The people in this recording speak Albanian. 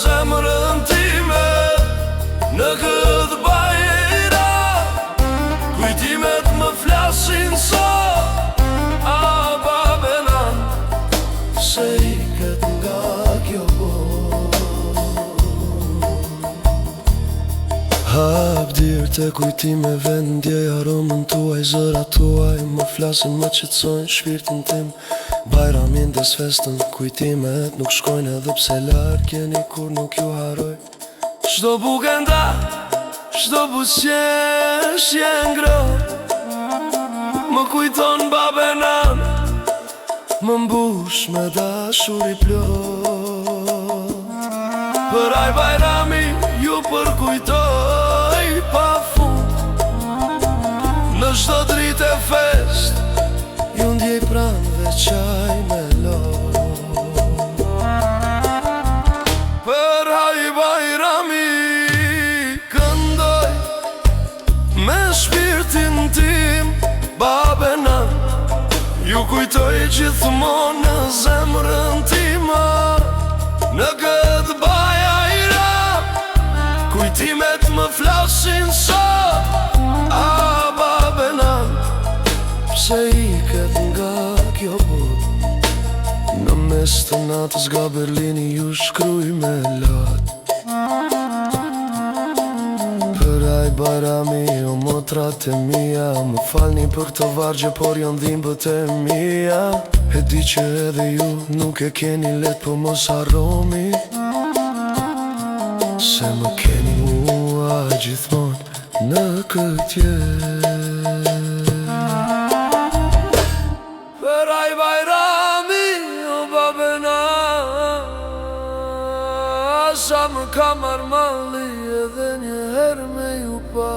zemrën time. Në këtë bajra kujtimet më flasin sot. A babenan se i këtë nga kjo botë. Hap dirë të kujtimeve, ndjej aromën tuaj, zërat tuaj më flasin, më qetësojnë shpirtin tim. Bajramin des festën, kujtimet nuk shkojnë edhe pse larg jeni kur nuk ju haroj. Çdo bukë nda, çdo buzëqeshje ngrohtë më kujton babenan, më mbush me dashuri plot. Për aj bajrami ju përkujtoj pa fund. Në çdo dritë e fest ju ndjej pranë dhe qaj me lot. Për aj bajrami këndoj me shpirtin tim babenan. Ju kujtoj gjithmonë në zemrën time. Në këtë bajra kujtimet më flasin sot. A babenan pse i këtë nga kjo botë. Në mes të natës nga Berlini ju shkruj me lot. Për aj bajrami o motrat e mia, më falni për këto vargje por janë dhimbët e mia. E di që edhe ju nuk e keni let po mos harroni, se më keni mua gjithmonë në këtë jetë. Për aj bajrami o babena, sa më ka marrë malli edhe një herë me ju pa.